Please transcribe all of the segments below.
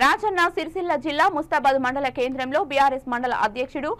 రాజన్న సిరిసిల్ల జిల్లా ముస్తాబాద్ మండల కేంద్రంలో బీఆర్ఎస్ మండల అధ్యక్షుడు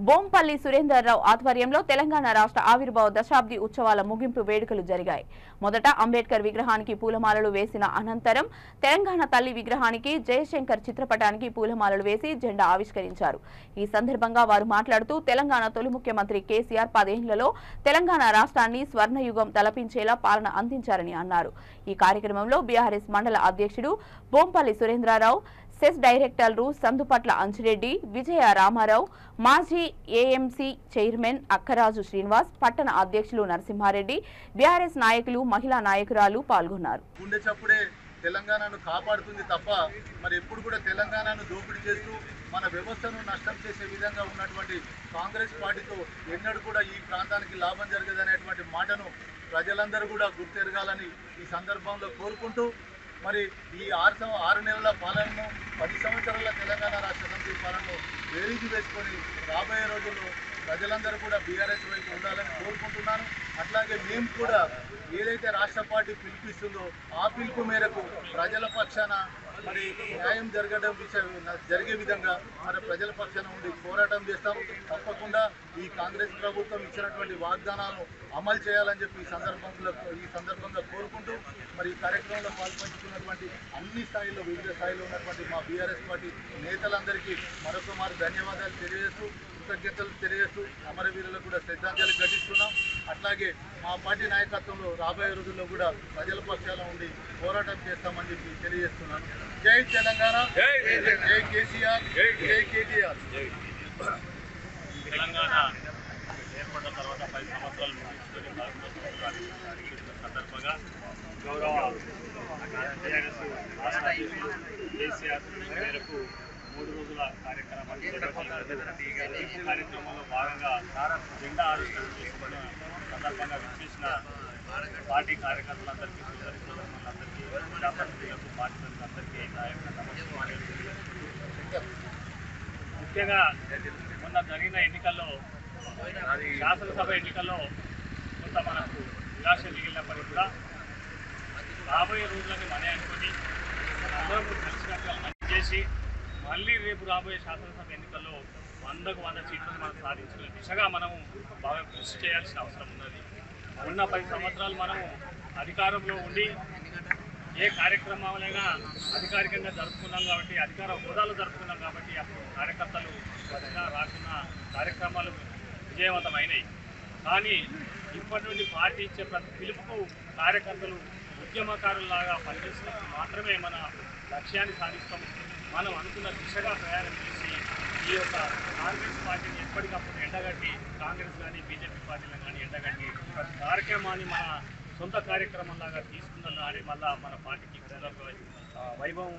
బోంపల్లి సురేందర్రావు ఆధ్వర్యంలో తెలంగాణ రాష్ట్ర ఆవిర్భావ దశాబ్ది ఉత్సవాల ముగింపు వేడుకలు జరిగాయి. మొదట అంబేద్కర్ విగ్రహానికి పూలమాలలు వేసిన అనంతరం తెలంగాణ తల్లి విగ్రహానికి జయశంకర్ చిత్రపటానికి పూలమాలలు వేసి జెండా ఆవిష్కరించారు. ఈ సందర్భంగా వారు మాట్లాడుతూ తెలంగాణ తొలి ముఖ్యమంత్రి కేసీఆర్ 10 ఏళ్లలో తెలంగాణ రాష్ట్రాన్ని స్వర్ణయుగం తలపించేలా పాలన అందించారని అన్నారు. ఈ కార్యక్రమంలో బీఆర్ఎస్ మండల అధ్యక్షుడు బోంపల్లి సురేంద్రరావు, సెస్ డైరెక్టర్లు సందుపట్ల అంజిరెడ్డి, విజయ రామారావు, మాజీ ఏఎంసీ చైర్మన్ అక్కరాజు శ్రీనివాస్, పట్టణ అధ్యక్షులు నరసింహారెడ్డి, బీఆర్ఎస్ నాయకులు, మహిళా నాయకురాలు పాల్గొన్నారు. తెలంగాణను కాపాడుతుంది తప్ప మరి ఎప్పుడు కూడా తెలంగాణను దోపిడీ చేస్తూ మన వ్యవస్థను నష్టం చేసే విధంగా ఉన్నటువంటి కాంగ్రెస్ పార్టీతో ఎన్నడూ కూడా ఈ ప్రాంతానికి లాభం జరగదనేటువంటి మాటను ప్రజలందరూ కూడా గుర్తెరగాలని ఈ సందర్భంలో కోరుకుంటూ మరి ఈ 6 నెలల పాలనను 10 సంవత్సరాల తెలంగాణ రాష్ట్ర సమితి పాలనను బేరీజు వేసుకొని రాబోయే రోజుల్లో ప్రజలందరూ కూడా బీఆర్ఎస్ వైపు ఉండాలని కోరుకుంటున్నాను. అట్లాగే మేము కూడా ఏదైతే రాష్ట్ర పార్టీ పిలుపిస్తుందో ఆ పిలుపు మేరకు ప్రజల పక్షాన మరి న్యాయం జరిగే విధంగా మరి ప్రజల పక్షాన ఉండి పోరాటం చేస్తాం. తప్పకుండా ఈ కాంగ్రెస్ ప్రభుత్వం ఇచ్చినటువంటి వాగ్దానాలను అమలు చేయాలని చెప్పి ఈ సందర్భంగా కోరుకుంటూ మరి ఈ కార్యక్రమంలో పాల్పంచుకున్నటువంటి అన్ని స్థాయిల్లో వివిధ స్థాయిలో ఉన్నటువంటి మా బీఆర్ఎస్ పార్టీ నేతలందరికీ మరొకమారు ధన్యవాదాలు తెలియజేస్తూ, కృతజ్ఞతలు తెలియజేస్తూ అమరవీరులకు కూడా శ్రద్ధాంజలి ఘటిస్తున్నాం. అట్లాగే మా పార్టీ నాయకత్వంలో రాబోయే రోజుల్లో కూడా ప్రజల పక్షాన ఉండి పోరాటం చేస్తామని చెప్పి తెలియజేస్తున్నాను. జై తెలంగాణ, జై కేసీఆర్, జై కేటీఆర్. తెలంగాణ ఏర్పడిన తర్వాత 10 సంవత్సరాలు ముగించుకొని సందర్భంగా గౌరవ టీఆర్ఎస్ రాష్ట్ర అధ్యక్షుడు కేసీఆర్ మేరకు 3 రోజుల కార్యక్రమంలో భాగంగా జెండా ఆవిష్కరణ చేసుకున్న సందర్భంగా విచ్చేసిన పార్టీ కార్యకర్తలందరికీ, సోదరులందరికీ, ప్రజాప్రతినిధులకు, పార్టీలందరికీ ముఖ్యంగా మొన్న జరిగిన ఎన్నికల్లో, శాసనసభ ఎన్నికల్లో కొంత మనకు నిరాశ మిగిలినప్పటికీ కూడా రాబోయే రోజులని మనే అనుకుని అందరం కలిసినట్టుగా పనిచేసి మళ్ళీ రేపు రాబోయే శాసనసభ ఎన్నికల్లో 100కు 100 సీట్లను మనం సాధించుకునే దిశగా మనము బాగా కృషి చేయాల్సిన అవసరం ఉన్నది. ఉన్న 10 సంవత్సరాలు మనము అధికారంలో ఉండి ఏ కార్యక్రమాలైనా అధికారికంగా జరుపుకున్నాం కాబట్టి, అధికార హోదాలో జరుపుకున్నాం కాబట్టి అప్పుడు కార్యకర్తలు వచ్చినా రాకున్నా కార్యక్రమాలు విజయవంతమైనవి. కానీ ఇప్పటి నుండి పార్టీ ఇచ్చే ప్రతి పిలుపుకు కార్యకర్తలు ఉద్యమకారుల్లాగా పనిచేసినప్పుడు మాత్రమే మన లక్ష్యాన్ని సాధిస్తాం. మనం అనుకున్న దిశగా ప్రయాణం చేసి ఈ యొక్క కాంగ్రెస్ పార్టీని ఎప్పటికప్పుడు ఎండగట్టి, కాంగ్రెస్ కానీ బీజేపీ పార్టీలను కానీ ఎండగట్టి ప్రతి కార్యక్రమాన్ని మన సొంత కార్యక్రమంలాగా తీసుకుందని మళ్ళా మన పార్టీకి ప్రజలకు వైభవం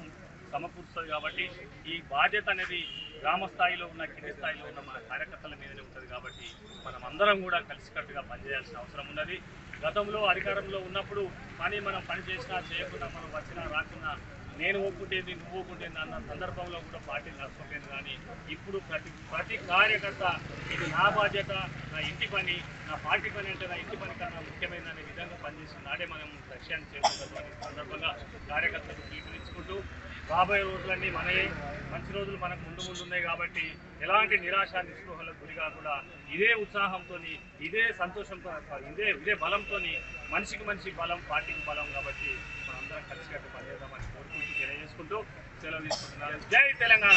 సమకూరుస్తుంది. కాబట్టి ఈ బాధ్యత అనేది గ్రామ స్థాయిలో ఉన్న, కింది స్థాయిలో ఉన్న మన కార్యకర్తల మీదనే ఉంటుంది. కాబట్టి మనం అందరం కూడా కలిసికట్టుగా పనిచేయాల్సిన అవసరం ఉన్నది. గతంలో అధికారంలో ఉన్నప్పుడు మనం పని చేసినా చేయకుండా, మనం వచ్చినా రాకున్నా, నేను ఒప్పుకుంటేంది నువ్వు ఒప్పుకుంటేంది అన్న సందర్భంలో కూడా పార్టీ నష్టపోయింది. కానీ ఇప్పుడు ప్రతి కార్యకర్త ఇది నా బాధ్యత, నా ఇంటి పని, నా పార్టీ పని అంటే నా ఇంటి పని కన్నా ముఖ్యమైన అనే విధంగా పనిచేసిన నాడే మనం లక్ష్యాన్ని చేరుకుంటాం. సందర్భంగా కార్యకర్తలు పిలుపునిచ్చుకుంటూ రాబోయే రోజులన్నీ మనయే, మంచి రోజులు మనకు ముందు ఉన్నాయి. కాబట్టి ఎలాంటి నిరాశ నిస్పృహలకు గురి కాకుండా ఇదే ఉత్సాహంతో, ఇదే సంతోషంతో, ఇదే బలంతో, మనిషికి మనిషి బలం, పార్టీకి బలం. కాబట్టి మనందరం కలిసికట్టు పనిచేద్దామని కోరుకుంటూ తెలియజేసుకుంటూ సెలవు తీసుకుంటున్నాను. జై తెలంగాణ.